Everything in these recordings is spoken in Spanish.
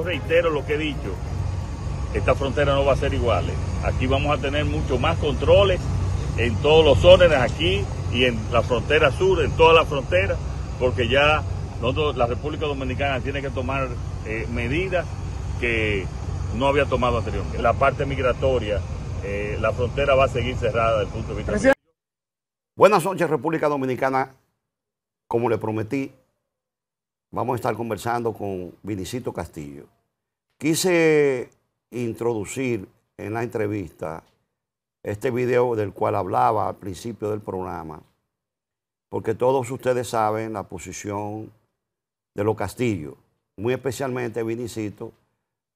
yo reitero lo que he dicho, esta frontera no va a ser igual. Aquí vamos a tener mucho más controles en todos los zonas aquí y en la frontera sur, en toda la frontera, porque ya la República Dominicana tiene que tomar medidas que no había tomado anteriormente. La parte migratoria, la frontera va a seguir cerrada desde el punto de vista. Buenas noches, República Dominicana. Como le prometí, vamos a estar conversando con Vinicito Castillo. Quise introducir en la entrevista este video del cual hablaba al principio del programa, porque todos ustedes saben la posición de los Castillo, muy especialmente Vinicito,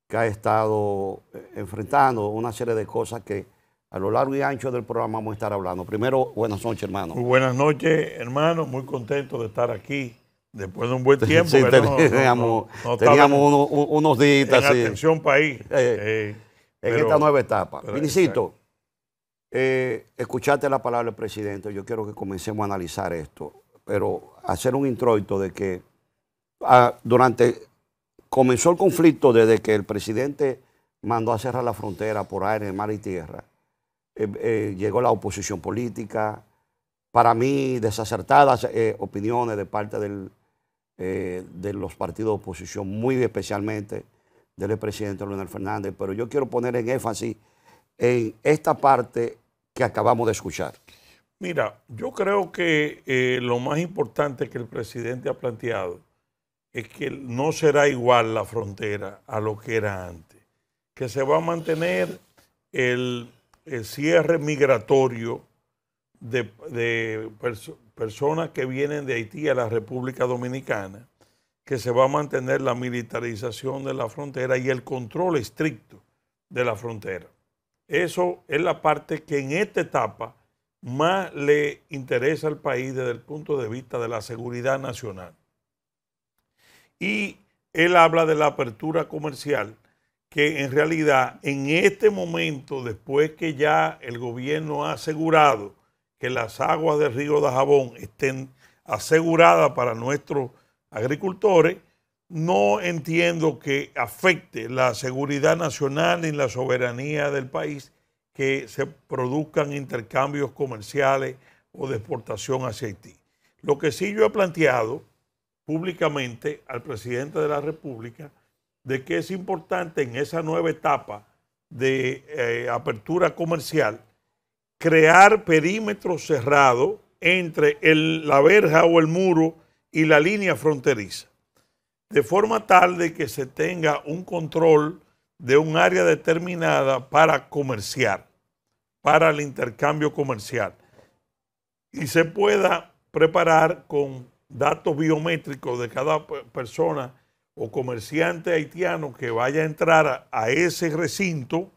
que ha estado enfrentando una serie de cosas que a lo largo y ancho del programa vamos a estar hablando. Primero, buenas noches, hermano. Muy buenas noches, hermano. Muy contento de estar aquí después de un buen tiempo. Sí, teníamos unos días. En Atención País. En esta nueva etapa. Vinicito, escuchaste la palabra del presidente. Yo quiero que comencemos a analizar esto, pero hacer un introito de que comenzó el conflicto desde que el presidente mandó a cerrar la frontera por aire, mar y tierra. Llegó la oposición política, para mí desacertadas opiniones de parte de los partidos de oposición, muy especialmente del presidente Leonel Fernández, pero yo quiero poner en énfasis en esta parte que acabamos de escuchar. Mira, yo creo que lo más importante que el presidente ha planteado es que no será igual la frontera a lo que era antes, que se va a mantener el cierre migratorio de personas que vienen de Haití a la República Dominicana, que se va a mantener la militarización de la frontera y el control estricto de la frontera. Eso es la parte que en esta etapa más le interesa al país desde el punto de vista de la seguridad nacional. Y él habla de la apertura comercial, que en realidad en este momento, después que ya el gobierno ha asegurado que las aguas del río Dajabón estén aseguradas para nuestros agricultores, no entiendo que afecte la seguridad nacional ni la soberanía del país que se produzcan intercambios comerciales o de exportación hacia Haití. Lo que sí yo he planteado públicamente al presidente de la República de que es importante en esa nueva etapa de apertura comercial crear perímetros cerrados entre la verja o el muro y la línea fronteriza, de forma tal de que se tenga un control de un área determinada para comerciar, para el intercambio comercial, y se pueda preparar con datos biométricos de cada persona o comerciante haitiano que vaya a entrar a ese recinto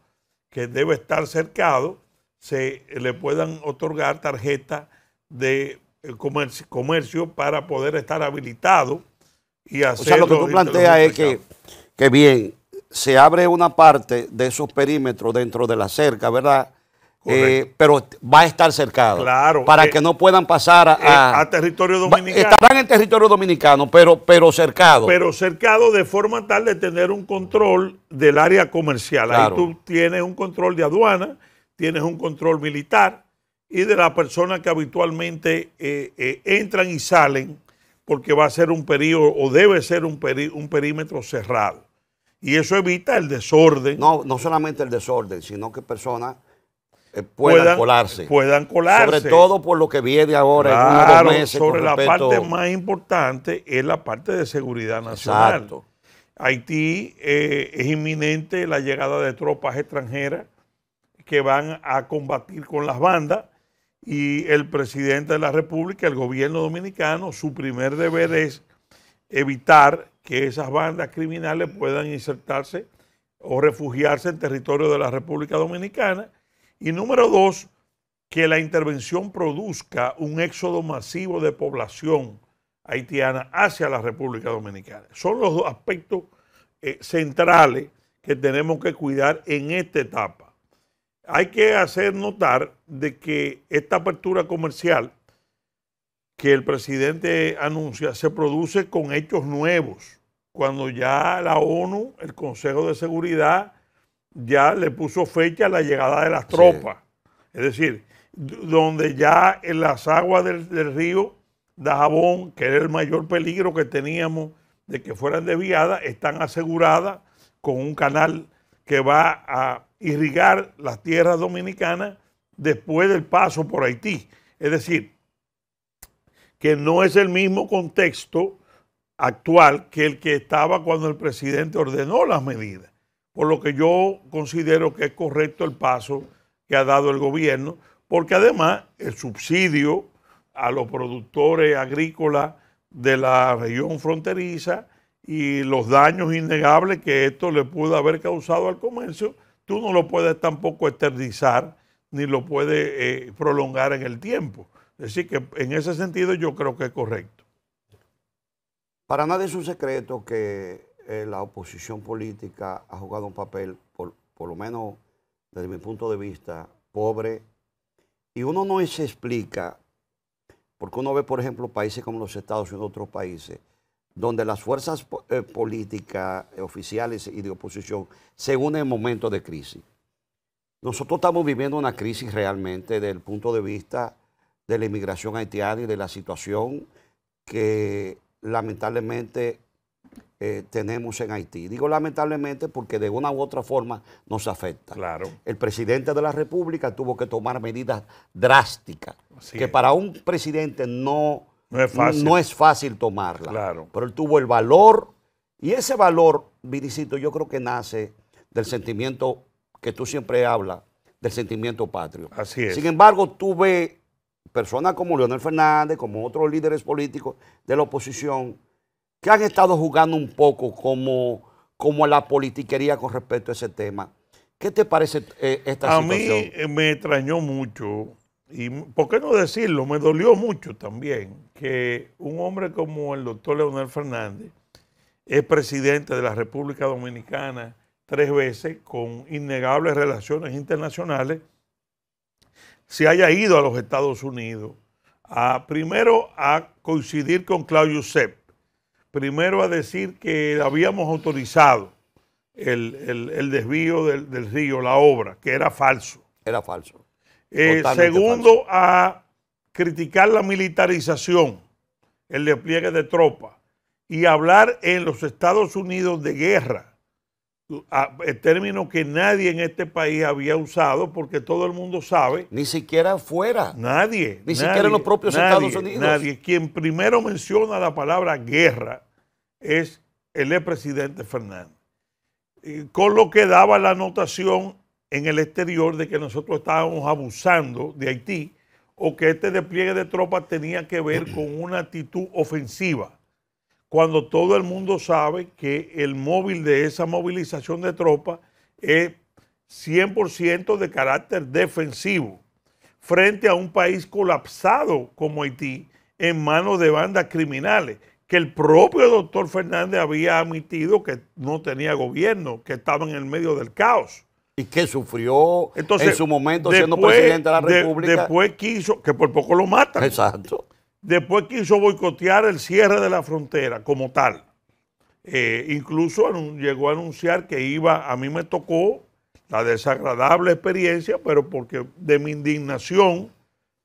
que debe estar cercado, se le puedan otorgar tarjetas de comercio para poder estar habilitado y hacer. O sea, lo que tú planteas es que bien, se abre una parte de esos perímetros dentro de la cerca, ¿verdad? Pero va a estar cercado. Claro. Para que no puedan pasar a territorio dominicano. Estarán en territorio dominicano, pero cercado. Pero cercado de forma tal de tener un control del área comercial. Claro. Ahí tú tienes un control de aduana, tienes un control militar y de las personas que habitualmente entran y salen, porque va a ser un período o debe ser un perímetro cerrado. Y eso evita el desorden. No solamente el desorden, sino que personas puedan colarse. Sobre todo por lo que viene ahora claro, en unos meses. Sobre la parte más importante es la parte de seguridad nacional. Exacto. Haití es inminente la llegada de tropas extranjeras que van a combatir con las bandas y el presidente de la República, el gobierno dominicano, su primer deber es evitar que esas bandas criminales puedan insertarse o refugiarse en territorio de la República Dominicana. Y número dos, que la intervención produzca un éxodo masivo de población haitiana hacia la República Dominicana. Son los dos aspectos centrales que tenemos que cuidar en esta etapa. Hay que hacer notar de que esta apertura comercial que el presidente anuncia se produce con hechos nuevos. cuando ya la ONU, el Consejo de Seguridad, ya le puso fecha a la llegada de las tropas. Es decir, donde ya en las aguas del río Dajabón, que era el mayor peligro que teníamos de que fueran desviadas, están aseguradas con un canal que va a irrigar las tierras dominicanas después del paso por Haití. Es decir, que no es el mismo contexto actual que el que estaba cuando el presidente ordenó las medidas. Por lo que yo considero que es correcto el paso que ha dado el gobierno, porque además el subsidio a los productores agrícolas de la región fronteriza y los daños innegables que esto le pudo haber causado al comercio, tú no lo puedes tampoco eternizar ni lo puedes prolongar en el tiempo. Es decir, que en ese sentido yo creo que es correcto. Para nadie es un secreto que la oposición política ha jugado un papel, por lo menos desde mi punto de vista, pobre. Y uno no se explica, porque uno ve, por ejemplo, países como los Estados Unidos y otros países, donde las fuerzas políticas oficiales y de oposición se unen en momentos de crisis. Nosotros estamos viviendo una crisis realmente desde el punto de vista de la inmigración haitiana y de la situación que lamentablemente tenemos en Haití. Digo lamentablemente porque de una u otra forma nos afecta. Claro. El presidente de la República tuvo que tomar medidas drásticas, que para un presidente no es fácil tomarla. Claro. Pero él tuvo el valor, y ese valor, Vinicito, yo creo que nace del sentimiento que tú siempre hablas, del sentimiento patrio. Así es. Sin embargo, tú ves personas como Leonel Fernández, como otros líderes políticos de la oposición, que han estado jugando un poco como la politiquería con respecto a ese tema. ¿Qué te parece esta situación? A mí me extrañó mucho, y por qué no decirlo, me dolió mucho también, que un hombre como el doctor Leonel Fernández es presidente de la República Dominicana 3 veces, con innegables relaciones internacionales, se haya ido a los Estados Unidos primero a coincidir con Claudio Sepp, primero a decir que habíamos autorizado el desvío del río, la obra, que era falso. Era falso. Segundo, falso. a criticar la militarización, el despliegue de tropas, y hablar en los Estados Unidos de guerra, el término que nadie en este país había usado, porque todo el mundo sabe. Ni siquiera fuera. Nadie. Ni siquiera en los propios Estados Unidos. Nadie. Quien primero menciona la palabra guerra es el expresidente Fernández. Con lo que daba la anotación en el exterior de que nosotros estábamos abusando de Haití, o que este despliegue de tropas tenía que ver con una actitud ofensiva, cuando todo el mundo sabe que el móvil de esa movilización de tropas es 100% de carácter defensivo frente a un país colapsado como Haití en manos de bandas criminales, que el propio doctor Fernández había admitido que no tenía gobierno, que estaban en el medio del caos. Y que sufrió en su momento siendo presidente de la República. Después quiso, que por poco lo matan. Exacto. Después quiso boicotear el cierre de la frontera como tal. Incluso llegó a anunciar que iba, a mí me tocó la desagradable experiencia, pero porque de mi indignación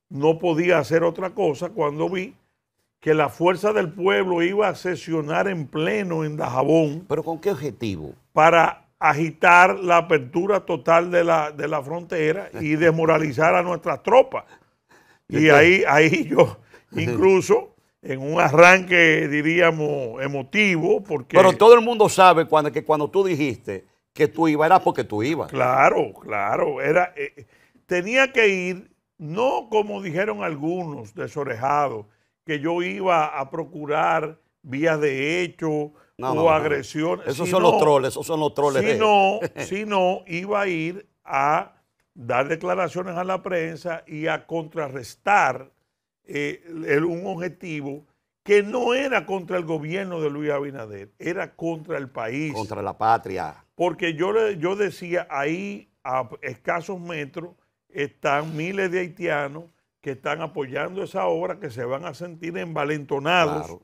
no podía hacer otra cosa cuando vi que la Fuerza del Pueblo iba a sesionar en pleno en Dajabón. ¿Pero con qué objetivo? Para agitar la apertura total de la frontera y desmoralizar a nuestras tropas. Y ahí yo... Incluso en un arranque, diríamos, emotivo, porque... Pero todo el mundo sabe que cuando tú dijiste que tú ibas, era porque tú ibas. Claro, claro. Tenía que ir, no como dijeron algunos desorejados, que yo iba a procurar vías de hecho o agresiones. Esos son los troles. Sino iba a ir a dar declaraciones a la prensa y a contrarrestar un objetivo que no era contra el gobierno de Luis Abinader, era contra el país. Contra la patria. Porque yo decía, ahí a escasos metros están miles de haitianos que están apoyando esa obra, que se van a sentir envalentonados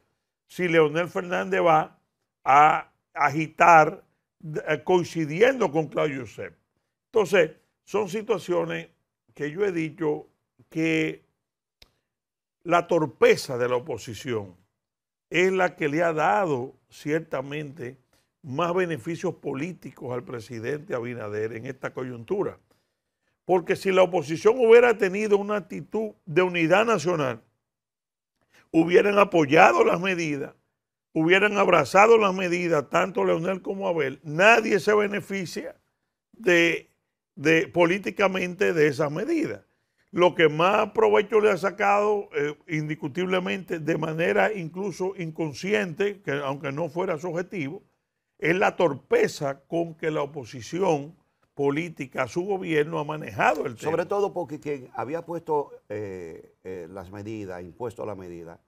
si Leonel Fernández va a agitar coincidiendo con Claudio Joseph. Entonces, son situaciones que yo he dicho que la torpeza de la oposición es la que le ha dado ciertamente más beneficios políticos al presidente Abinader en esta coyuntura. Porque si la oposición hubiera tenido una actitud de unidad nacional, hubieran apoyado las medidas, hubieran abrazado las medidas, tanto Leonel como Abel, nadie se beneficia políticamente de esas medidas. Lo que más provecho le ha sacado, indiscutiblemente, de manera incluso inconsciente, que aunque no fuera su objetivo, es la torpeza con que la oposición política a su gobierno ha manejado el tema. Sobre todo porque quien había puesto las medidas, impuesto la medida,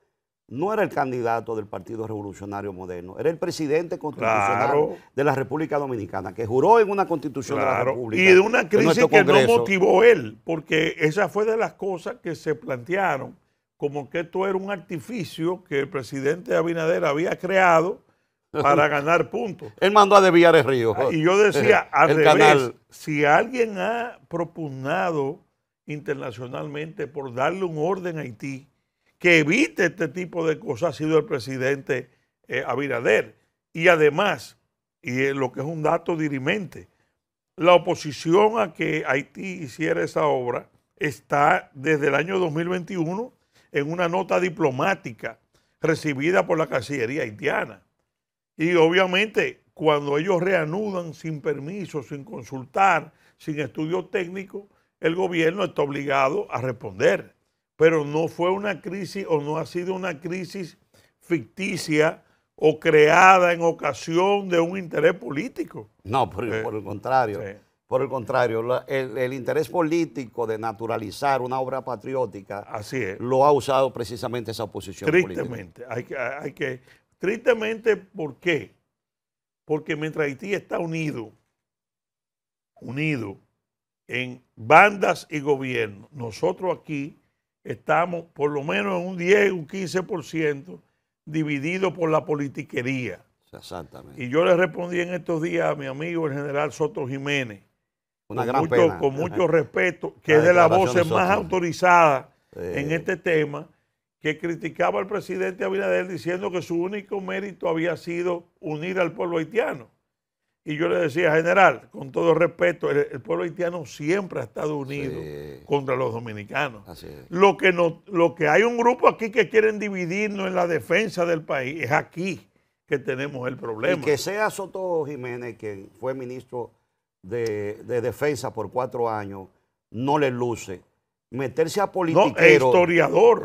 no era el candidato del Partido Revolucionario Moderno, era el presidente constitucional de la República Dominicana, que juró en una constitución de la República. Y de una crisis que no motivó él, porque esa fue de las cosas que se plantearon, como que esto era un artificio que el presidente Abinader había creado para ganar puntos. Él mandó a desviar el río. Y yo decía, al revés, si alguien ha propugnado internacionalmente por darle un orden a Haití, que evite este tipo de cosas, ha sido el presidente Abinader. Y además, y lo que es un dato dirimente, la oposición a que Haití hiciera esa obra está desde el año 2021 en una nota diplomática recibida por la Cancillería haitiana. Y obviamente cuando ellos reanudan sin permiso, sin consultar, sin estudio técnico, el gobierno está obligado a responder. Pero no fue una crisis o no ha sido una crisis ficticia o creada en ocasión de un interés político. No, por el contrario. Sí. Por el contrario, el interés político de naturalizar una obra patriótica, así es, lo ha usado precisamente esa oposición tristemente, política. Tristemente, ¿por qué? Porque mientras Haití está unido en bandas y gobiernos, nosotros aquí estamos por lo menos en un 10, un 15% divididos por la politiquería. Exactamente. Y yo le respondí en estos días a mi amigo el general Soto Jiménez, con mucho respeto, que es de las voces más autorizadas en este tema, que criticaba al presidente Abinader diciendo que su único mérito había sido unir al pueblo haitiano. Y yo le decía, general, con todo respeto, el pueblo haitiano siempre ha estado unido contra los dominicanos. Así es. Lo que hay un grupo aquí que quieren dividirnos en la defensa del país, es aquí que tenemos el problema. Y que sea Soto Jiménez, que fue ministro de Defensa por 4 años, no le luce. Meterse a politiquero. No, historiador.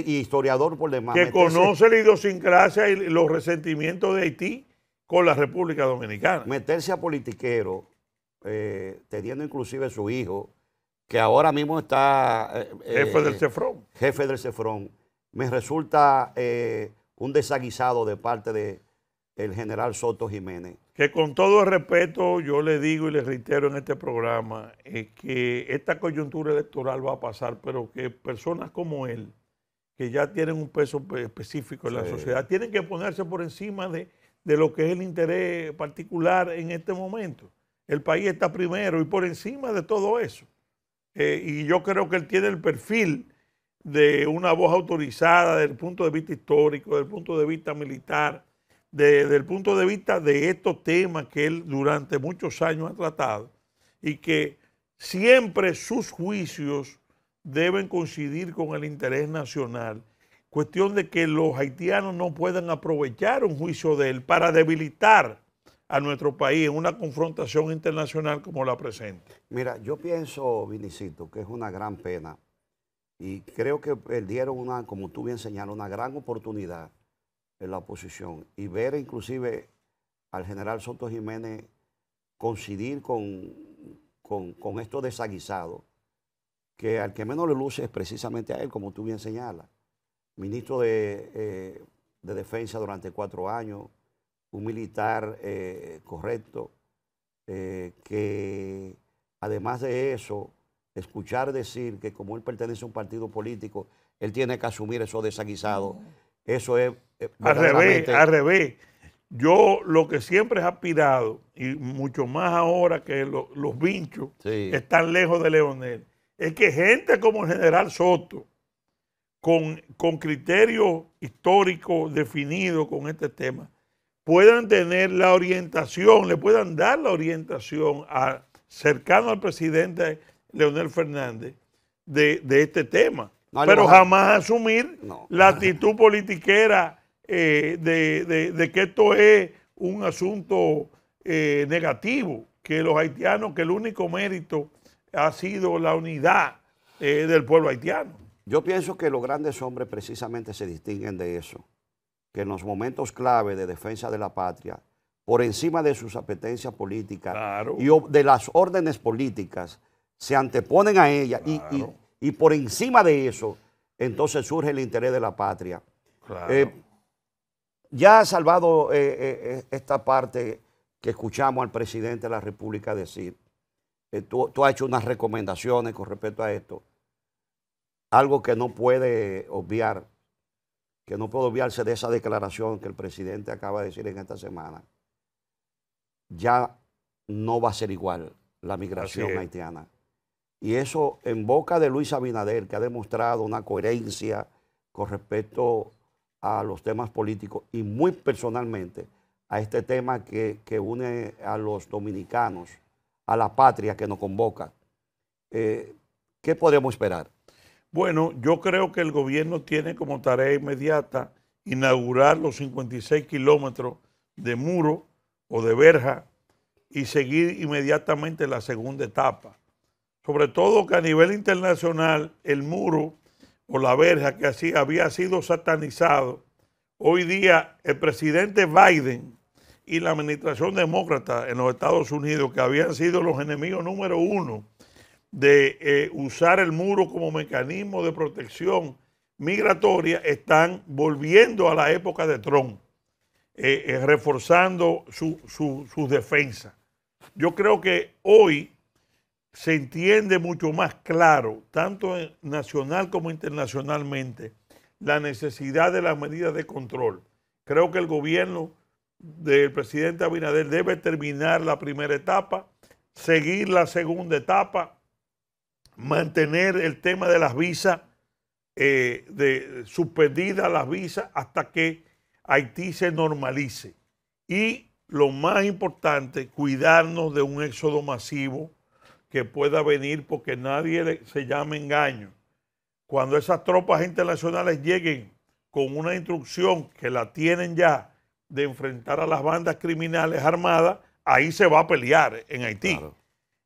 Y historiador por demás. Que conoce la idiosincrasia y los resentimientos de Haití con la República Dominicana. Meterse a politiquero, teniendo inclusive su hijo, que ahora mismo está... jefe del CEFRON. Jefe del CEFRON. Me resulta un desaguisado de parte del general Soto Jiménez. Que con todo el respeto yo le digo y le reitero en este programa que esta coyuntura electoral va a pasar, pero que personas como él, que ya tienen un peso específico en la sociedad, tienen que ponerse por encima de lo que es el interés particular en este momento. El país está primero y por encima de todo eso. Y yo creo que él tiene el perfil de una voz autorizada desde el punto de vista histórico, desde el punto de vista militar, desde el punto de vista de estos temas que él durante muchos años ha tratado y que siempre sus juicios deben coincidir con el interés nacional. Cuestión de que los haitianos no puedan aprovechar un juicio de él para debilitar a nuestro país en una confrontación internacional como la presente. Mira, yo pienso, Vinicito, que es una gran pena y creo que perdieron como tú bien señalas, una gran oportunidad en la oposición y ver inclusive al general Soto Jiménez coincidir con estos desaguisados, que al que menos le luce es precisamente a él, como tú bien señalas. Ministro de Defensa durante 4 años, un militar correcto, que además de eso, escuchar decir que como él pertenece a un partido político, él tiene que asumir esos desaguisados. Eso es al revés. Yo lo que siempre he aspirado, y mucho más ahora que los vinchos Sí. están lejos de Leonel, es que gente como el general Soto, con criterios históricos definidos con este tema, puedan tener la orientación, le puedan dar la orientación cercano al presidente Leonel Fernández de este tema. No, pero jamás asumir no. la actitud politiquera de que esto es un asunto negativo, que los haitianos, que el único mérito ha sido la unidad del pueblo haitiano. Yo pienso que los grandes hombres precisamente se distinguen de eso, que en los momentos clave de defensa de la patria, por encima de sus apetencias políticas Claro. y de las órdenes políticas, se anteponen a ellas Claro. y por encima de eso, entonces surge el interés de la patria. Claro. Ya ha salvado esta parte que escuchamos al presidente de la República decir. Tú has hecho unas recomendaciones con respecto a esto. Algo que no puede obviar, que no puede obviarse de esa declaración que el presidente acaba de decir en esta semana. Ya no va a ser igual la migración haitiana. Y eso en boca de Luis Abinader, que ha demostrado una coherencia con respecto a los temas políticos y muy personalmente a este tema que une a los dominicanos, a la patria que nos convoca. ¿Qué podemos esperar? Bueno, yo creo que el gobierno tiene como tarea inmediata inaugurar los 56 kilómetros de muro o de verja y seguir inmediatamente la segunda etapa. Sobre todo que a nivel internacional el muro o la verja que así había sido satanizado, hoy día el presidente Biden y la administración demócrata en los Estados Unidos, que habían sido los enemigos número uno de usar el muro como mecanismo de protección migratoria, están volviendo a la época de Trump, reforzando sus defensas. Yo creo que hoy se entiende mucho más claro, tanto nacional como internacionalmente, la necesidad de las medidas de control. Creo que el gobierno del presidente Abinader debe terminar la primera etapa, seguir la segunda etapa, mantener el tema de las visas, suspendidas las visas hasta que Haití se normalice. Y lo más importante, cuidarnos de un éxodo masivo que pueda venir, porque nadie se llame engaño. Cuando esas tropas internacionales lleguen con una instrucción que la tienen ya de enfrentar a las bandas criminales armadas, ahí se va a pelear en Haití. Claro.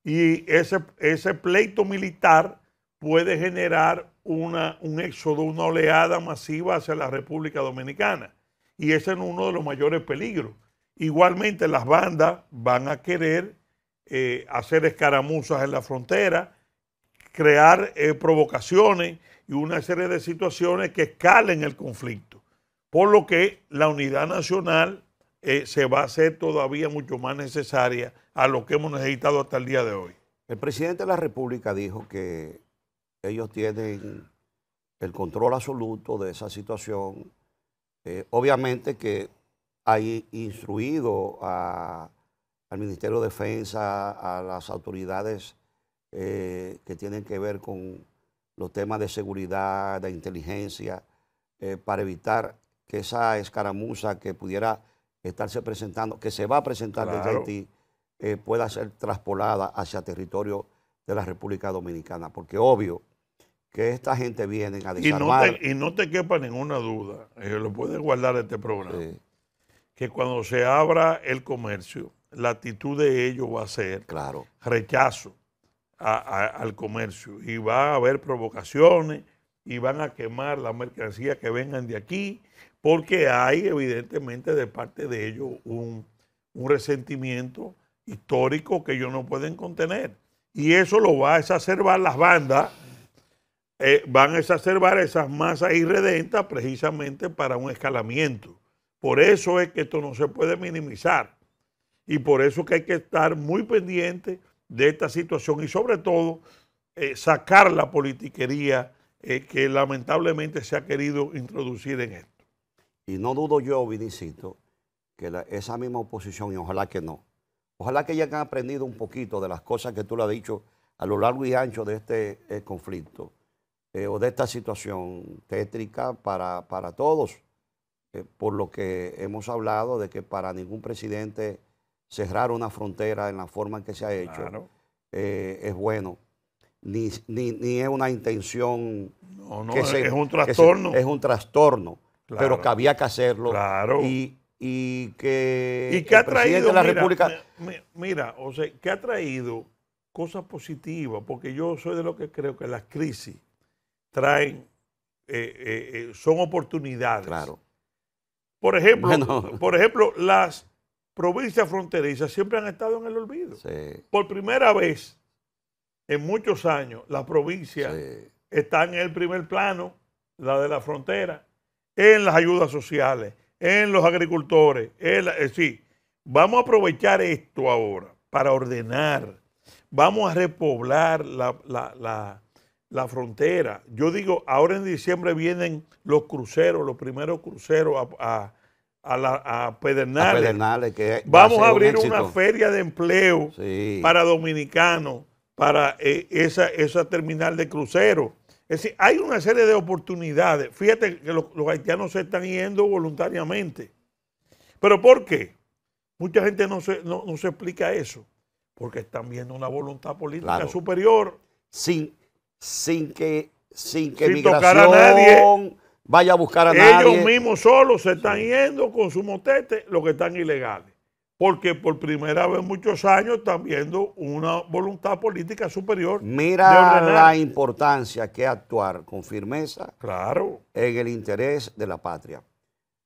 Y ese pleito militar puede generar un éxodo, una oleada masiva hacia la República Dominicana. Y ese es uno de los mayores peligros. Igualmente las bandas van a querer hacer escaramuzas en la frontera, crear provocaciones y una serie de situaciones que escalen el conflicto. Por lo que la unidad nacional se va a hacer todavía mucho más necesaria a lo que hemos necesitado hasta el día de hoy. El presidente de la República dijo que ellos tienen el control absoluto de esa situación. Obviamente que hay instruido al Ministerio de Defensa, a las autoridades que tienen que ver con los temas de seguridad, de inteligencia, para evitar que esa escaramuza que pudiera estarse presentando, que se va a presentar desde Haití, pueda ser traspolada hacia territorio de la República Dominicana. Porque obvio que esta gente viene a desarmar. Y no te quepa ninguna duda, lo puedes guardar este programa, que cuando se abra el comercio, la actitud de ellos va a ser rechazo al comercio. Y va a haber provocaciones y van a quemar la mercancía que vengan de aquí, porque hay evidentemente de parte de ellos un resentimiento histórico que ellos no pueden contener. Y eso lo va a exacerbar las bandas, van a exacerbar esas masas irredentas precisamente para un escalamiento. Por eso es que esto no se puede minimizar. Y por eso que hay que estar muy pendiente de esta situación y sobre todo sacar la politiquería que lamentablemente se ha querido introducir en esto. Y no dudo yo, Vinicito, que esa misma oposición, y ojalá que no, ojalá que ya hayan aprendido un poquito de las cosas que tú le has dicho a lo largo y ancho de este conflicto o de esta situación tétrica para todos, por lo que hemos hablado de que para ningún presidente cerrar una frontera en la forma en que se ha hecho Claro. Es bueno, ni es una intención. No, que es un trastorno. Es un trastorno, Claro. pero que había que hacerlo. Claro. Y que que ha el presidente traído, de la mira, República... mira, o sea, que ha traído cosas positivas, porque yo soy de lo que creo que las crisis traen, son oportunidades. Claro. Por ejemplo, Bueno. las provincias fronterizas siempre han estado en el olvido. Sí, Por primera vez en muchos años, las provincias sí. están en el primer plano, la de la frontera, en las ayudas sociales, en los agricultores. Sí, vamos a aprovechar esto ahora para ordenar. Vamos a repoblar la frontera. Yo digo, ahora en diciembre vienen los cruceros, los primeros cruceros a Pedernales. A Pedernales, que Vamos va a ser un abrir éxito. una feria de empleo Sí. para dominicanos, para esa terminal de cruceros. Es decir, hay una serie de oportunidades. Fíjate que los haitianos se están yendo voluntariamente. ¿Pero por qué? Mucha gente no se explica eso. Porque están viendo una voluntad política Claro. superior. Sin que Sin migración tocar a nadie. vaya a buscar a nadie. Ellos mismos solos se están yendo con su motete, los que están ilegales. Porque por primera vez en muchos años están viendo una voluntad política superior. Mira de ordenar. la importancia que actuar con firmeza Claro. en el interés de la patria.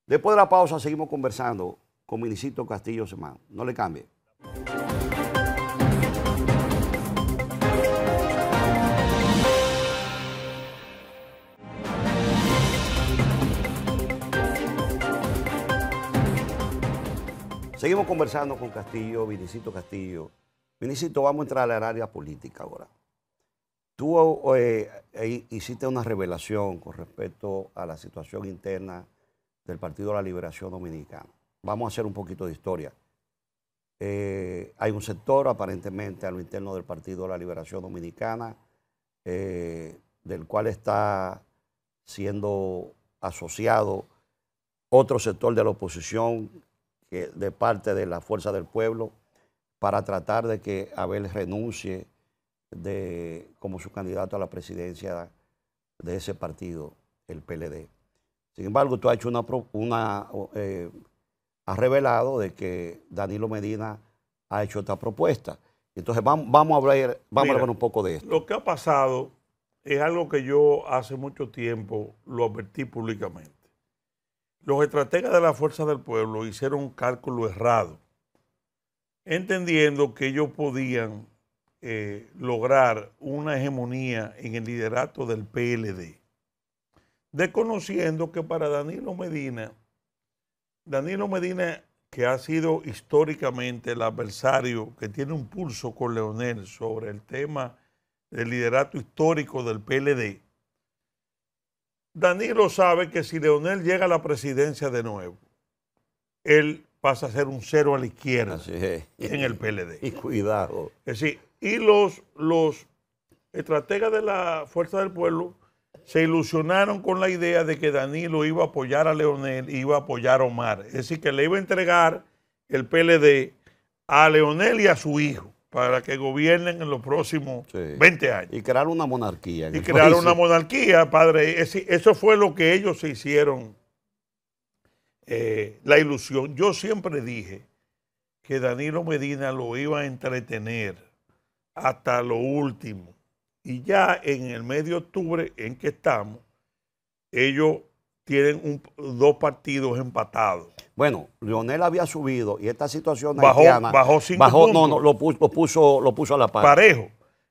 Después de la pausa seguimos conversando con Vinicito Castillo Semán. No le cambie. Seguimos conversando con Castillo, Vinicito Castillo. Vinicito, vamos a entrar al área política ahora. Tú hiciste una revelación con respecto a la situación interna del Partido de la Liberación Dominicana. Vamos a hacer un poquito de historia. Hay un sector aparentemente a lo interno del Partido de la Liberación Dominicana, del cual está siendo asociado otro sector de la oposición de parte de la Fuerza del Pueblo para tratar de que Abel renuncie como su candidato a la presidencia de ese partido, el PLD. Sin embargo, tú has hecho has revelado de que Danilo Medina ha hecho esta propuesta. Entonces vamos a hablar un poco de esto. Lo que ha pasado es algo que yo hace mucho tiempo lo advertí públicamente. Los estrategas de la Fuerza del Pueblo hicieron un cálculo errado, entendiendo que ellos podían lograr una hegemonía en el liderato del PLD, desconociendo que para Danilo Medina, que ha sido históricamente el adversario que tiene un pulso con Leonel sobre el tema del liderato histórico del PLD, Danilo sabe que si Leonel llega a la presidencia de nuevo, él pasa a ser un cero a la izquierda en el PLD. Y cuidado. Es decir, y los estrategas de la Fuerza del Pueblo se ilusionaron con la idea de que Danilo iba a apoyar a Leonel y iba a apoyar a Omar. Es decir, que le iba a entregar el PLD a Leonel y a su hijo para que gobiernen en los próximos 20 años. Y crear una monarquía. Y crear una monarquía, padre. Eso fue lo que ellos se hicieron la ilusión. Yo siempre dije que Danilo Medina lo iba a entretener hasta lo último. Y ya en el mes de octubre en que estamos, ellos tienen dos partidos empatados. Bueno, Leonel había subido y esta situación bajó 5 puntos. No, lo puso a la par. Parejo.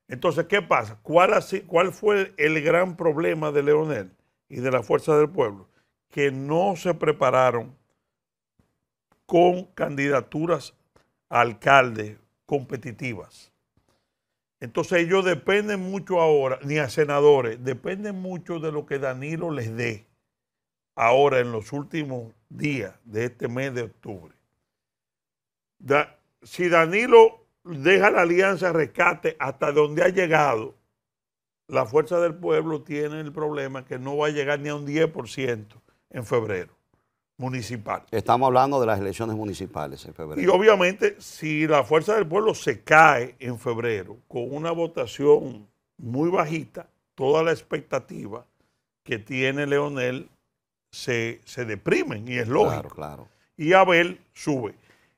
Entonces, ¿qué pasa? ¿Cuál fue el gran problema de Leonel y de la Fuerza del Pueblo? Que no se prepararon con candidaturas a alcalde competitivas. Entonces ellos dependen mucho ahora, ni a senadores, dependen mucho de lo que Danilo les dé ahora en los últimos días de este mes de octubre. si Danilo deja la alianza rescate hasta donde ha llegado, la Fuerza del Pueblo tiene el problema que no va a llegar ni a un 10% en febrero municipal. Estamos hablando de las elecciones municipales en febrero. Y obviamente, si la Fuerza del Pueblo se cae en febrero con una votación muy bajita, toda la expectativa que tiene Leonel se deprimen, y es lógico. Claro, claro. Y Abel sube.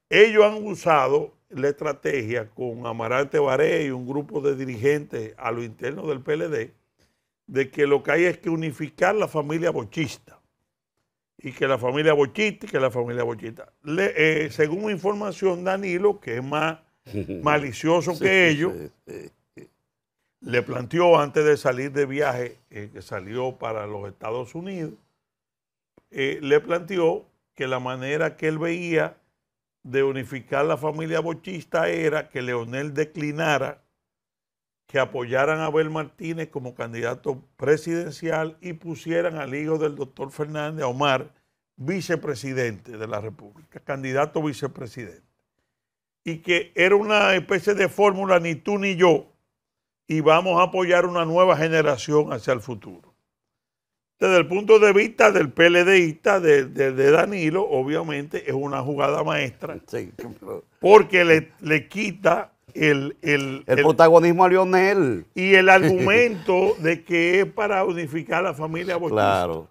Ellos han usado la estrategia con Amarante Baré y un grupo de dirigentes a lo interno del PLD, de que lo que hay es que unificar la familia bochista. Y que la familia bochista y que la familia bochista. Según información, Danilo, que es más malicioso que ellos, le planteó antes de salir de viaje, que salió para los Estados Unidos, le planteó que la manera que él veía de unificar la familia bochista era que Leonel declinara que apoyaran a Abel Martínez como candidato presidencial y pusieran al hijo del doctor Fernández, a Omar, vicepresidente de la República, candidato vicepresidente. Y que era una especie de fórmula, ni tú ni yo, y vamos a apoyar una nueva generación hacia el futuro. Desde el punto de vista del PLDista, de Danilo, obviamente es una jugada maestra, Sí, porque le quita el protagonismo a Leonel. y el argumento de que es para unificar la familia bochista. Claro.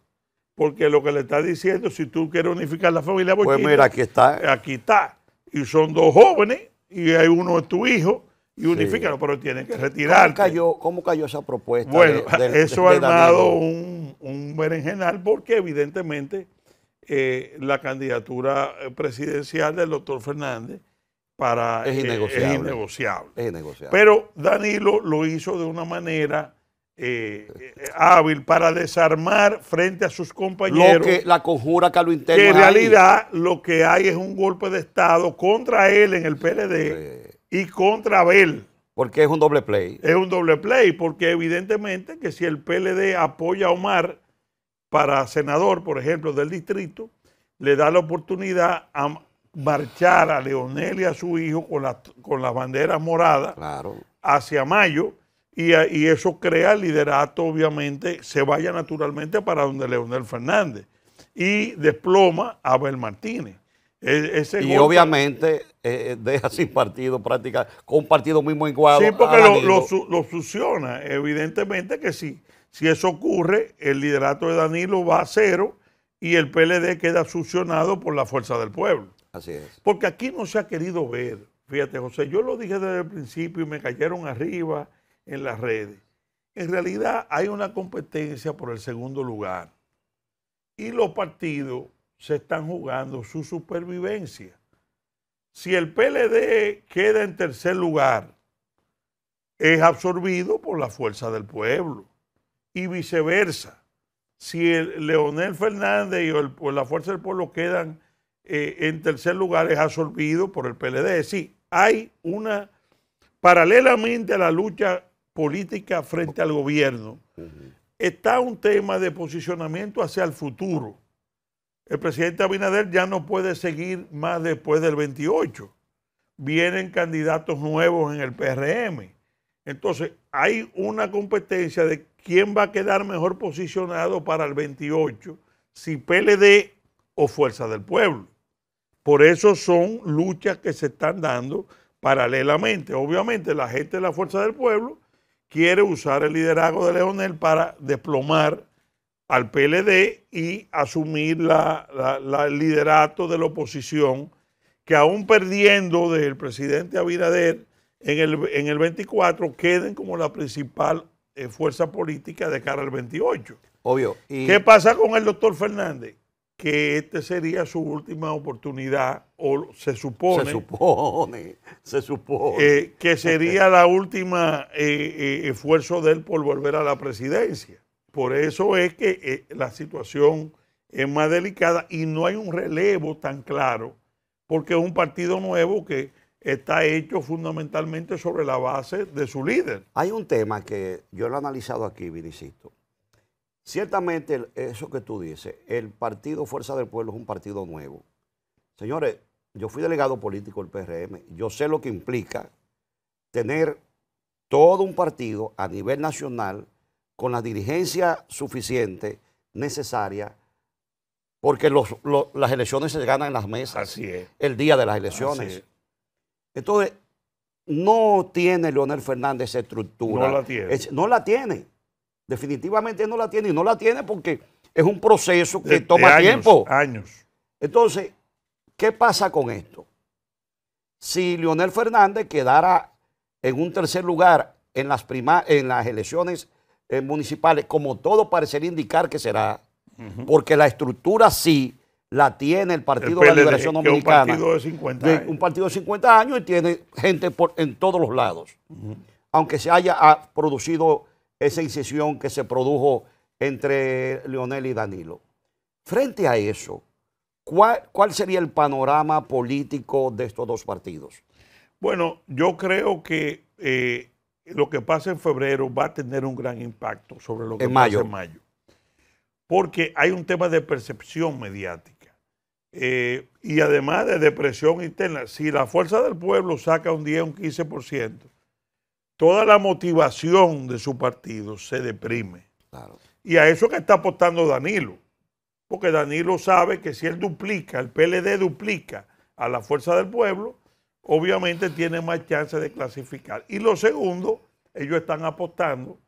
Porque lo que le está diciendo, si tú quieres unificar la familia bochista, Pues mira, aquí está. aquí está. Y son dos jóvenes, y hay uno es tu hijo, y unifícalo, pero tienen que retirarte. ¿Cómo cayó esa propuesta? Bueno, eso ha de armado Danilo? un berenjenal, porque evidentemente la candidatura presidencial del doctor Fernández Es innegociable. es innegociable. Es innegociable. Pero Danilo lo hizo de una manera hábil para desarmar frente a sus compañeros. La conjura que a lo interno Que en hay. realidad lo que hay es un golpe de Estado contra él en el PLD y contra Abel. Porque es un doble play. Es un doble play, porque evidentemente que si el PLD apoya a Omar para senador, por ejemplo, del distrito, le da la oportunidad a marchar a Leonel y a su hijo con las banderas moradas Claro. hacia Mayo, y eso crea el liderato, obviamente, se vaya naturalmente para donde Leonel Fernández, y desploma a Abel Martínez. Y obviamente deja sin partido prácticamente, con un partido muy menguado. Sí, porque lo fusiona. Evidentemente que sí. Si eso ocurre, el liderato de Danilo va a cero y el PLD queda succionado por la Fuerza del Pueblo. Así es. Porque aquí no se ha querido ver. Fíjate, José, yo lo dije desde el principio y me cayeron arriba en las redes. En realidad hay una competencia por el segundo lugar. Y los partidos se están jugando su supervivencia. Si el PLD queda en tercer lugar, es absorbido por la Fuerza del Pueblo. Y viceversa. Si el Leonel Fernández o la Fuerza del Pueblo quedan en tercer lugar, es absorbido por el PLD. Sí, hay una, paralelamente a la lucha política frente al gobierno, está un tema de posicionamiento hacia el futuro. El presidente Abinader ya no puede seguir más después del 28. Vienen candidatos nuevos en el PRM. Entonces, hay una competencia de quién va a quedar mejor posicionado para el 28, si PLD o Fuerza del Pueblo. Por eso son luchas que se están dando paralelamente. Obviamente, la gente de la Fuerza del Pueblo quiere usar el liderazgo de Leonel para desplomar al PLD y asumir el liderato de la oposición, que aún perdiendo del presidente Abinader en el 24, queden como la principal fuerza política de cara al 28. Obvio. ¿Qué pasa con el doctor Fernández? Que este sería su última oportunidad, o se supone que sería la última esfuerzo de él por volver a la presidencia. Por eso es que la situación es más delicada y no hay un relevo tan claro, porque es un partido nuevo que está hecho fundamentalmente sobre la base de su líder. Hay un tema que yo lo he analizado aquí, Vinicito. Ciertamente eso que tú dices, el partido Fuerza del Pueblo es un partido nuevo. Señores, yo fui delegado político del PRM. Yo sé lo que implica tener todo un partido a nivel nacional con la dirigencia suficiente, necesaria, porque las elecciones se ganan en las mesas. Así es. El día de las elecciones. Así es. Entonces, no tiene Leonel Fernández esa estructura. No la tiene. No la tiene. Definitivamente no la tiene. Y no la tiene porque es un proceso que toma tiempo. Años. Entonces, ¿qué pasa con esto? Si Leonel Fernández quedara en un tercer lugar en las elecciones municipales, como todo parecería indicar que será, porque la estructura sí la tiene el Partido de la Liberación Dominicana. Un partido de 50 años. Un partido de 50 años y tiene gente en todos los lados. Aunque se haya producido esa incisión que se produjo entre Leonel y Danilo. Frente a eso, ¿cuál sería el panorama político de estos dos partidos? Bueno, yo creo que lo que pasa en febrero va a tener un gran impacto sobre lo que pasa en mayo. Porque hay un tema de percepción mediática. Y además de depresión interna. Si la Fuerza del Pueblo saca un 10, un 15%, toda la motivación de su partido se deprime. Claro. Y a eso que está apostando Danilo. Porque Danilo sabe que si él duplica, el PLD duplica a la Fuerza del Pueblo, obviamente tiene más chance de clasificar. Y lo segundo, ellos están apostando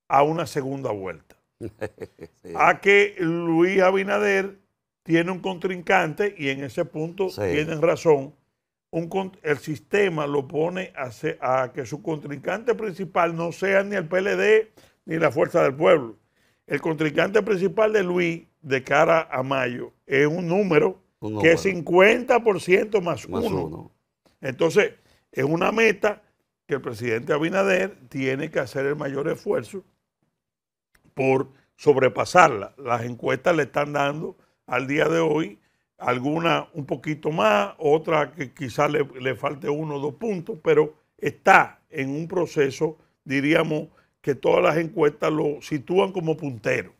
a una segunda vuelta. Sí. A que Luis Abinader tiene un contrincante y en ese punto tienen razón. El sistema lo pone a que su contrincante principal no sea ni el PLD ni la Fuerza del Pueblo. El contrincante principal de Luis de cara a mayo es un número que es 50% más uno. Entonces, es una meta que el presidente Abinader tiene que hacer el mayor esfuerzo por sobrepasarla. Las encuestas le están dando al día de hoy alguna un poquito más, otra que quizás le falte 1 o 2 puntos, pero está en un proceso, diríamos, que todas las encuestas lo sitúan como puntero.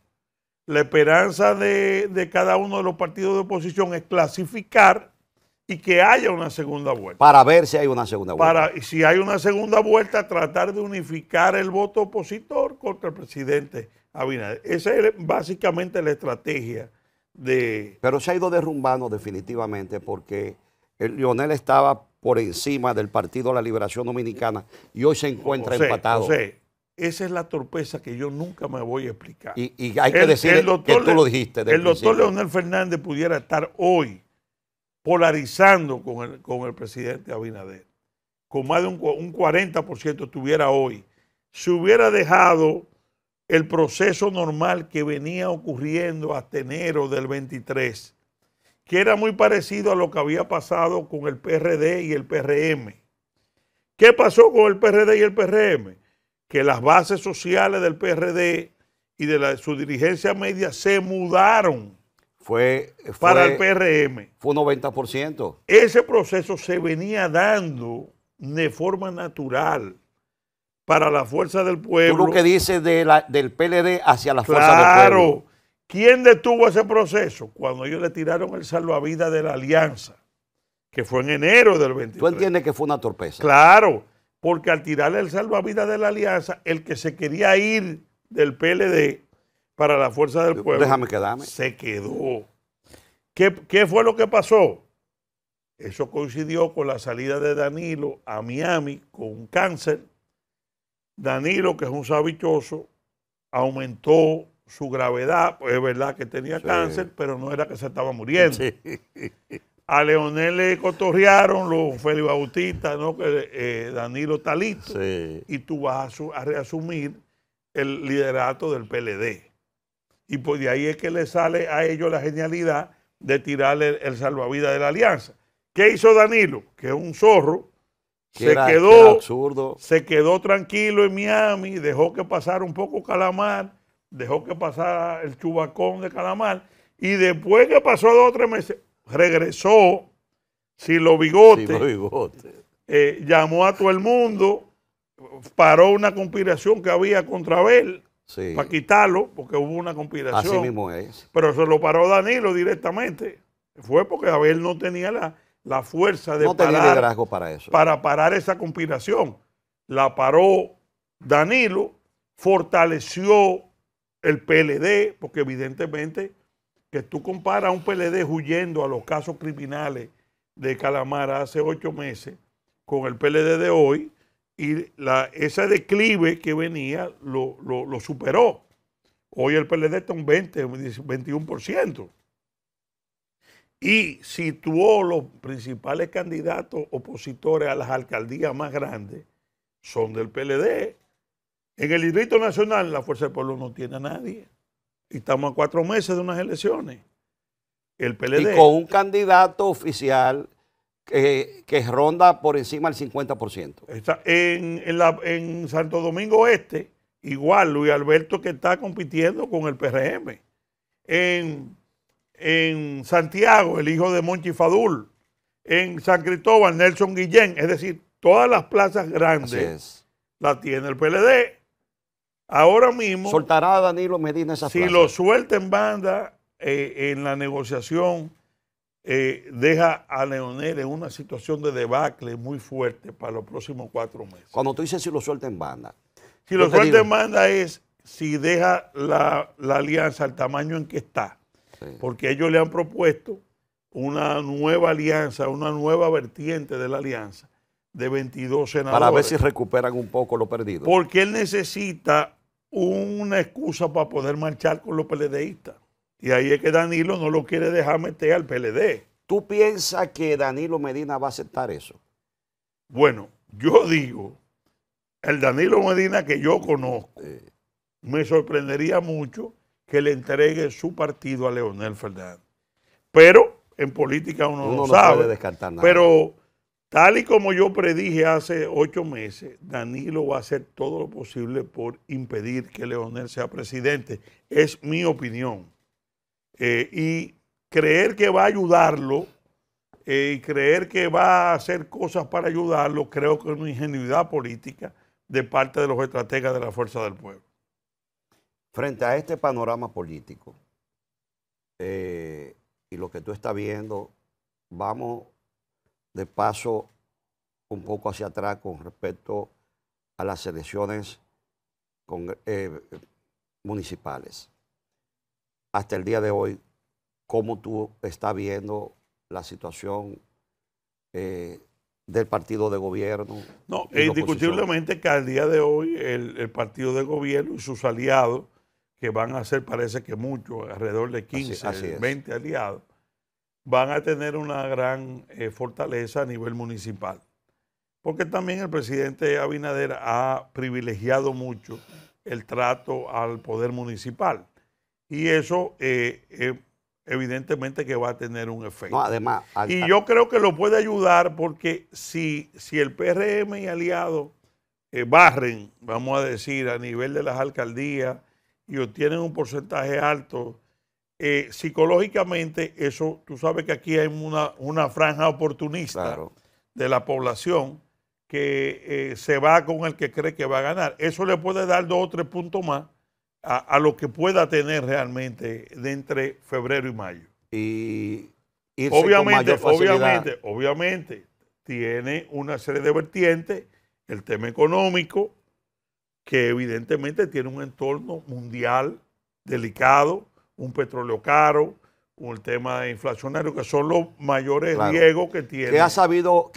La esperanza de cada uno de los partidos de oposición es clasificar y que haya una segunda vuelta. Para ver si hay una segunda vuelta. Y si hay una segunda vuelta, tratar de unificar el voto opositor contra el presidente Abinader. Esa es básicamente la estrategia de... Pero se ha ido derrumbando definitivamente porque Leonel estaba por encima del Partido de la Liberación Dominicana y hoy se encuentra empatado. Esa es la torpeza que yo nunca me voy a explicar. Y hay que decir que tú lo dijiste. El doctor Leonel Fernández pudiera estar hoy polarizando con el presidente Abinader. Con más de un 40% estuviera hoy. Si hubiera dejado el proceso normal que venía ocurriendo hasta enero del 23, que era muy parecido a lo que había pasado con el PRD y el PRM. ¿Qué pasó con el PRD y el PRM? Que las bases sociales del PRD y de su dirigencia media se mudaron para el PRM. Fue un 90%. Ese proceso se venía dando de forma natural para la Fuerza del Pueblo. Tú lo que dices del PLD hacia la Fuerza del Pueblo. Claro. ¿Quién detuvo ese proceso? Cuando ellos le tiraron el salvavidas de la alianza, que fue en enero del 23. ¿Tú entiendes que fue una torpeza? Claro, porque al tirarle el salvavidas de la alianza, el que se quería ir del PLD para la Fuerza del Pueblo, déjame quedarme, se quedó. ¿Qué fue lo que pasó? Eso coincidió con la salida de Danilo a Miami con un cáncer. Danilo, que es un sabichoso, aumentó su gravedad. Pues es verdad que tenía cáncer, pero no era que se estaba muriendo. Sí. A Leonel le cotorrearon los Félix Bautista, ¿no? Que Danilo está listo. Sí. Y tú vas a reasumir el liderato del PLD. Y pues de ahí es que le sale a ellos la genialidad de tirarle el salvavidas de la alianza. ¿Qué hizo Danilo? Que es un zorro. Se quedó tranquilo en Miami, dejó que pasara un poco Calamar, dejó que pasara el chubacón de Calamar, y después que pasó 2 o 3 meses, regresó Silo Bigote, llamó a todo el mundo, paró una conspiración que había contra Abel para quitarlo, porque hubo una conspiración. Así mismo es. Pero se lo paró Danilo directamente. Fue porque Abel no tenía la fuerza de no tenía parar, liderazgo para eso. para parar esa conspiración. La paró Danilo, fortaleció el PLD, porque evidentemente que tú comparas a un PLD huyendo a los casos criminales de Calamar hace 8 meses con el PLD de hoy, y ese declive que venía lo superó. Hoy el PLD está un 21%. Y situó los principales candidatos opositores a las alcaldías más grandes son del PLD. En el Distrito Nacional la Fuerza del Pueblo no tiene a nadie. Y estamos a 4 meses de unas elecciones. El PLD. Y con un candidato oficial que ronda por encima del 50%. Está en Santo Domingo Este, igual Luis Alberto, que está compitiendo con el PRM. En Santiago, el hijo de Monchi Fadul. En San Cristóbal, Nelson Guillén. Es decir, todas las plazas grandes las tiene el PLD. Ahora mismo, ¿soltará a Danilo Medina esas plazas? Si lo suelta en banda en la negociación, deja a Leonel en una situación de debacle muy fuerte para los próximos 4 meses. Cuando tú dices si lo suelta en banda. Si lo suelta en banda es si deja la alianza al tamaño en que está. Sí. Porque ellos le han propuesto una nueva alianza, una nueva vertiente de la alianza de 22 senadores. Para ver si recuperan un poco lo perdido. Porque él necesita una excusa para poder marchar con los PLDistas. Y ahí es que Danilo no lo quiere dejar meter al PLD. ¿Tú piensas que Danilo Medina va a aceptar eso? Bueno, yo digo, el Danilo Medina que yo conozco, me sorprendería mucho que le entregue su partido a Leonel Fernández. Pero en política uno no sabe. Puede descartar nada. Pero tal y como yo predije hace 8 meses, Danilo va a hacer todo lo posible por impedir que Leonel sea presidente. Es mi opinión. Y creer que va a ayudarlo y creer que va a hacer cosas para ayudarlo, creo que es una ingenuidad política de parte de los estrategas de la Fuerza del Pueblo. Frente a este panorama político y lo que tú estás viendo, vamos de paso un poco hacia atrás con respecto a las elecciones municipales. Hasta el día de hoy, ¿cómo tú estás viendo la situación del partido de gobierno? No, indiscutiblemente que al día de hoy el partido de gobierno y sus aliados, que van a ser, parece que muchos, alrededor de 15, 20 aliados, van a tener una gran fortaleza a nivel municipal. Porque también el presidente Abinader ha privilegiado mucho el trato al poder municipal. Y eso evidentemente que va a tener un efecto. No, además, y yo creo que lo puede ayudar porque si el PRM y aliados barren, vamos a decir, a nivel de las alcaldías y obtienen un porcentaje alto, psicológicamente eso, tú sabes que aquí hay una franja oportunista de la población que se va con el que cree que va a ganar. Eso le puede dar 2 o 3 puntos más a lo que pueda tener realmente de entre febrero y mayo. Y obviamente tiene una serie de vertientes, el tema económico, que evidentemente tiene un entorno mundial delicado, un petróleo caro, un tema inflacionario, que son los mayores riesgos que tiene. Que ha sabido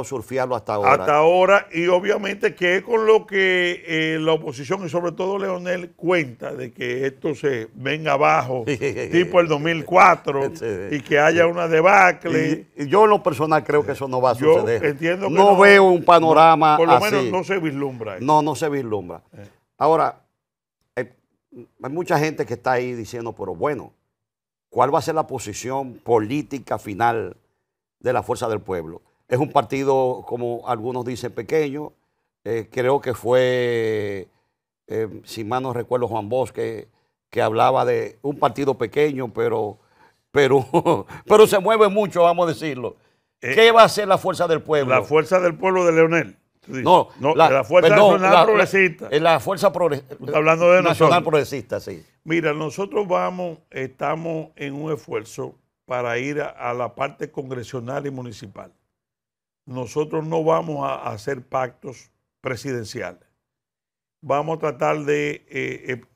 surfearlo hasta ahora. Hasta ahora, y obviamente que es con lo que la oposición y sobre todo Leonel cuenta de que esto se venga abajo, tipo el 2004, y que haya una debacle. Y yo en lo personal creo que eso no va a suceder. Yo entiendo que no veo un panorama por lo así. menos no se vislumbra eso. No se vislumbra. Ahora, hay mucha gente que está ahí diciendo, pero bueno, ¿cuál va a ser la posición política final de la Fuerza del Pueblo? Es un partido, como algunos dicen, pequeño. Creo que fue, si mal no recuerdo, Juan Bosch, que hablaba de un partido pequeño, pero se mueve mucho, vamos a decirlo. ¿Qué va a hacer la Fuerza del Pueblo? La Fuerza del Pueblo de Leonel. No, la Fuerza Nacional Progresista. La Fuerza Progresista. Hablando de Nacional nosotros. Progresista, sí. Mira, nosotros estamos en un esfuerzo para ir a la parte congresional y municipal. Nosotros no vamos a hacer pactos presidenciales. Vamos a tratar de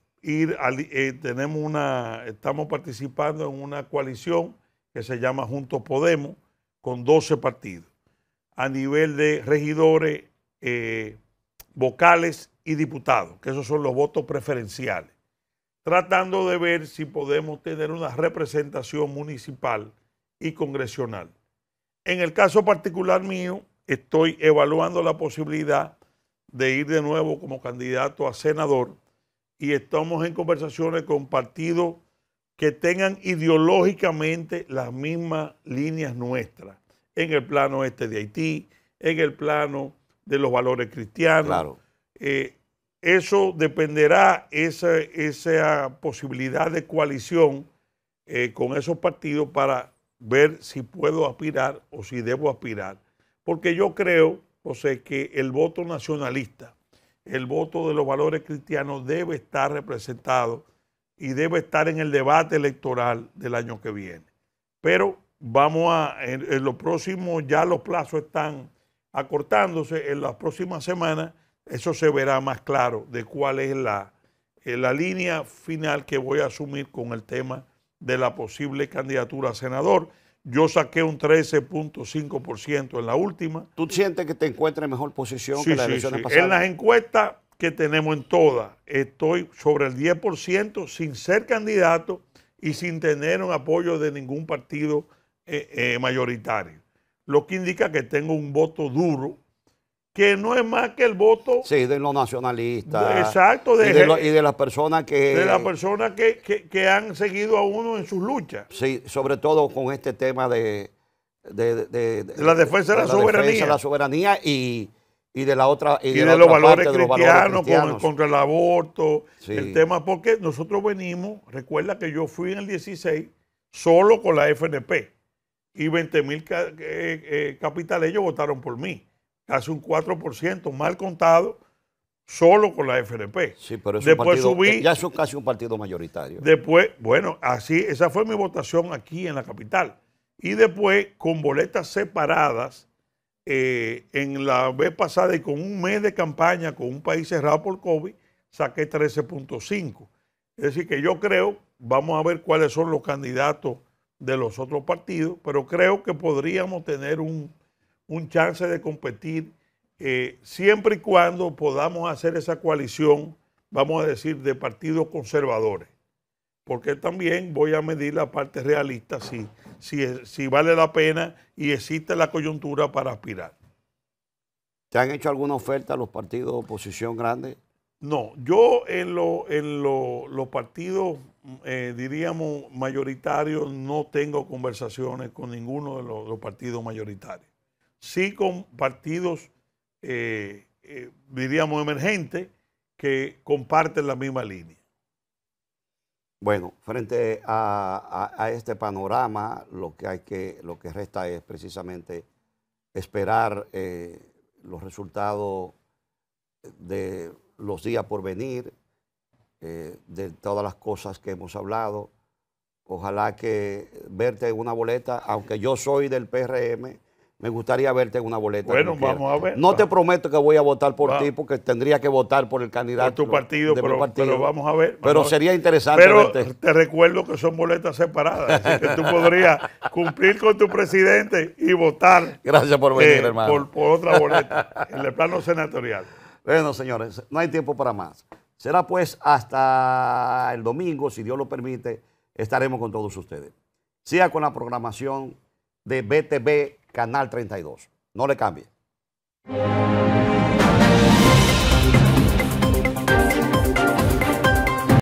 estamos participando en una coalición que se llama Juntos Podemos, con 12 partidos, a nivel de regidores, vocales y diputados, que esos son los votos preferenciales, tratando de ver si podemos tener una representación municipal y congresional. En el caso particular mío, estoy evaluando la posibilidad de ir de nuevo como candidato a senador y estamos en conversaciones con partidos que tengan ideológicamente las mismas líneas nuestras, en el plano de Haití, en el plano de los valores cristianos. Claro. Eso dependerá, esa posibilidad de coalición con esos partidos para ver si puedo aspirar o si debo aspirar. Porque yo creo, José, que el voto nacionalista, el voto de los valores cristianos debe estar representado y debe estar en el debate electoral del año que viene. Pero en lo próximo, ya los plazos están acortándose, en las próximas semanas eso se verá más claro de cuál es la línea final que voy a asumir con el tema de la posible candidatura a senador. Yo saqué un 13.5% en la última. ¿Tú sientes que te encuentras en mejor posición Sí, que las sí, elecciones sí. pasadas? En las encuestas que tenemos en todas, estoy sobre el 10% sin ser candidato y sin tener un apoyo de ningún partido mayoritario. Lo que indica que tengo un voto duro, que no es más que el voto... Sí, de los nacionalistas. Exacto. Y de las personas que... De las personas que han seguido a uno en sus luchas. Sí, sobre todo con este tema de la defensa de la soberanía. Defensa de la soberanía y de la otra... Y de los valores cristianos, contra el aborto, sí. El tema, porque nosotros venimos, recuerda que yo fui en el 16 solo con la FNP y 20,000 capitaleños votaron por mí. Casi un 4%, mal contado, solo con la FNP. Sí, pero después subí. Ya es casi un partido mayoritario. Después, bueno, así, esa fue mi votación aquí en la capital. Y después, con boletas separadas, en la vez pasada y con un mes de campaña con un país cerrado por COVID, saqué 13.5. Es decir, que yo creo, vamos a ver cuáles son los candidatos de los otros partidos, pero creo que podríamos tener un chance de competir siempre y cuando podamos hacer esa coalición, vamos a decir, de partidos conservadores. Porque también voy a medir la parte realista, si vale la pena y existe la coyuntura para aspirar. ¿Te han hecho alguna oferta a los partidos de oposición grandes? No, yo en los partidos, diríamos, mayoritarios, no tengo conversaciones con ninguno de los partidos mayoritarios. Sí con partidos, diríamos, emergentes que comparten la misma línea. Bueno, frente a este panorama, lo que resta es precisamente esperar los resultados de los días por venir, de todas las cosas que hemos hablado. Ojalá que verte en una boleta, aunque yo soy del PRM, me gustaría verte en una boleta. Bueno, vamos a ver. No te prometo que voy a votar por ti, porque tendría que votar por el candidato. Por tu partido, pero vamos a ver. Pero sería interesante pero verte. Te recuerdo que son boletas separadas, así que tú podrías cumplir con tu presidente y votar. Gracias por venir, hermano. Por otra boleta, en el plano senatorial. Bueno, señores, no hay tiempo para más. Será pues hasta el domingo, si Dios lo permite, estaremos con todos ustedes. Siga con la programación de BTV Canal 32. No le cambie.